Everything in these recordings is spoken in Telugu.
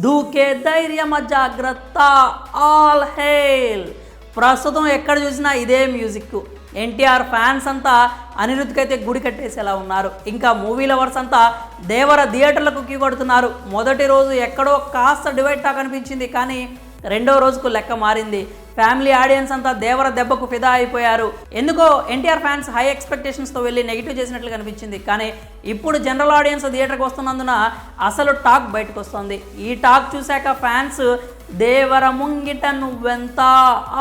దూకే ధైర్యమ జాగ్రత్త ఆల్ హేల్. ప్రస్తుతం ఎక్కడ చూసినా ఇదే మ్యూజిక్. ఎన్టీఆర్ ఫ్యాన్స్ అంతా అనిరుద్ధ్కి అయితే గుడి కట్టేసేలా ఉన్నారు. ఇంకా మూవీ లవర్స్ అంతా దేవర థియేటర్లకు క్యూ కొడుతున్నారు. మొదటి రోజు ఎక్కడో కాస్త డివైడ్ టాక్ అనిపించింది, కానీ రెండో రోజుకు లెక్క మారింది. ఫ్యామిలీ ఆడియన్స్ అంతా దేవర దెబ్బకు ఫిదా అయిపోయారు. ఎందుకో ఎన్టీఆర్ ఫ్యాన్స్ హై ఎక్స్పెక్టేషన్స్తో వెళ్ళి నెగిటివ్ చేసినట్లు కనిపించింది, కానీ ఇప్పుడు జనరల్ ఆడియన్స్ థియేటర్కి వస్తున్నందున అసలు టాక్ బయటకు వస్తుంది. ఈ టాక్ చూశాక ఫ్యాన్స్ దేవర ముంగిట నువ్వెంత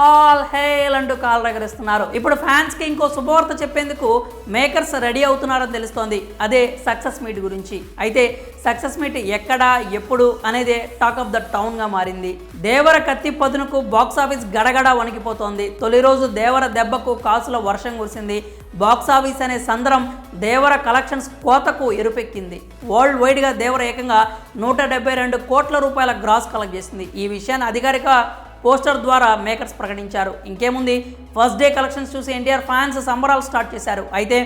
ఆల్ హేల్ అంటూ కాల్ రగరిస్తున్నారు. ఇప్పుడు ఫ్యాన్స్కి ఇంకో శుభవార్త చెప్పేందుకు మేకర్స్ రెడీ అవుతున్నారని తెలుస్తోంది. అదే సక్సెస్ మీట్ గురించి. అయితే సక్సెస్ మీట్ ఎక్కడ ఎప్పుడు అనేదే టాక్ ఆఫ్ ద టౌన్గా మారింది. దేవర కత్తి పదునుకు బాక్సాఫీస్ గడగడ వణికిపోతోంది. తొలి రోజు దేవర దెబ్బకు కాసుల వర్షం కురిసింది. బాక్సాఫీస్ అనే సందరం దేవర కలెక్షన్స్ కోతకు ఎరుపెక్కింది. వరల్డ్ వైడ్గా దేవర ఏకంగా 172 కోట్ల రూపాయల గ్రాస్ కలెక్ట్ చేసింది. ఈ విషయాన్ని అధికారిక పోస్టర్ ద్వారా మేకర్స్ ప్రకటించారు. ఇంకేముంది, ఫస్ట్ డే కలెక్షన్స్ చూసి ఎన్టీఆర్ ఫ్యాన్స్ సంబరాలు స్టార్ట్ చేశారు. అయితే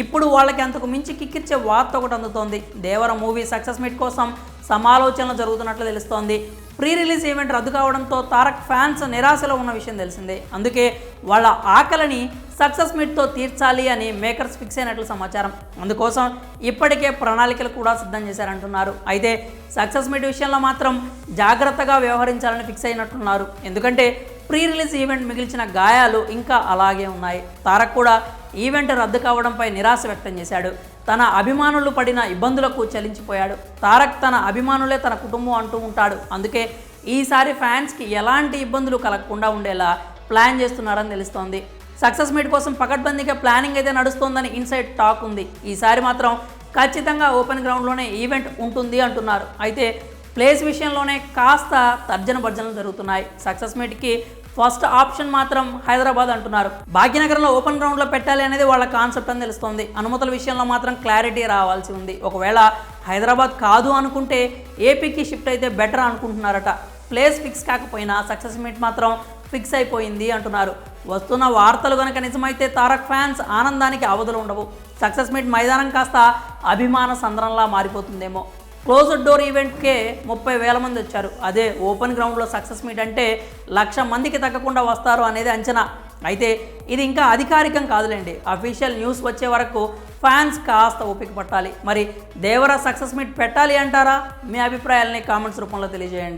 ఇప్పుడు వాళ్ళకి అంతకు మించి కిక్కిచ్చే వార్త ఒకటి అందుతోంది. దేవర మూవీ సక్సెస్ మీట్ కోసం సమాలోచనలు జరుగుతున్నట్లు తెలుస్తోంది. ప్రీ రిలీజ్ ఈవెంట్ రద్దు కావడంతో తారక్ ఫ్యాన్స్ నిరాశలో ఉన్న విషయం తెలిసిందే. అందుకే వాళ్ళ ఆకలిని సక్సెస్ మీట్తో తీర్చాలి అని మేకర్స్ ఫిక్స్ అయినట్లు సమాచారం. అందుకోసం ఇప్పటికే ప్రణాళికలు కూడా సిద్ధం చేశారంటున్నారు. అయితే సక్సెస్ మీట్ విషయంలో మాత్రం జాగ్రత్తగా వ్యవహరించాలని ఫిక్స్ అయినట్టున్నారు. ఎందుకంటే ప్రీ రిలీజ్ ఈవెంట్ మిగిల్చిన గాయాలు ఇంకా అలాగే ఉన్నాయి. తారక్ కూడా ఈవెంట్ రద్దు కావడంపై నిరాశ వ్యక్తం చేశాడు. తన అభిమానులు పడిన ఇబ్బందులకు చలించిపోయాడు. తారక్ తన అభిమానులే తన కుటుంబం అంటూ ఉంటాడు. అందుకే ఈసారి ఫ్యాన్స్కి ఎలాంటి ఇబ్బందులు కలగకుండా ఉండేలా ప్లాన్ చేస్తున్నారని తెలుస్తోంది. సక్సెస్ మీట్ కోసం పకడ్బందీగా ప్లానింగ్ అయితే నడుస్తోందని ఇన్సైడ్ టాక్ ఉంది. ఈసారి మాత్రం ఖచ్చితంగా ఓపెన్ గ్రౌండ్లోనే ఈవెంట్ ఉంటుంది అంటున్నారు. అయితే ప్లేస్ విషయంలోనే కాస్త తర్జన భర్జనలు జరుగుతున్నాయి. సక్సెస్ మీట్కి ఫస్ట్ ఆప్షన్ మాత్రం హైదరాబాద్ అంటున్నారు. భాగ్యనగరంలో ఓపెన్ గ్రౌండ్లో పెట్టాలి అనేది వాళ్ళ కాన్సెప్ట్ అని తెలుస్తోంది. అనుమతుల విషయంలో మాత్రం క్లారిటీ రావాల్సి ఉంది. ఒకవేళ హైదరాబాద్ కాదు అనుకుంటే ఏపీకి షిఫ్ట్ అయితే బెటర్ అనుకుంటున్నారట. ప్లేస్ ఫిక్స్ కాకపోయినా సక్సెస్ మీట్ మాత్రం ఫిక్స్ అయిపోయింది అంటున్నారు. వస్తున్న వార్తలు కనుక నిజమైతే తారక్ ఫ్యాన్స్ ఆనందానికి అవధులు ఉండవు. సక్సెస్ మీట్ మైదానం కాస్త అభిమాన సంద్రంలా మారిపోతుందేమో. క్లోజ్డ్ డోర్ ఈవెంట్కే 30,000 మంది వచ్చారు. అదే ఓపెన్ గ్రౌండ్లో సక్సెస్ మీట్ అంటే 1,00,000 మందికి తగ్గకుండా వస్తారు అనేది అంచనా. అయితే ఇది ఇంకా అధికారికం కాదులేండి. అఫీషియల్ న్యూస్ వచ్చే వరకు ఫ్యాన్స్ కాస్త ఓపిక పట్టాలి. మరి దేవర సక్సెస్ మీట్ పెట్టాలి అంటారా? మీ అభిప్రాయాలని కామెంట్స్ రూపంలో తెలియజేయండి.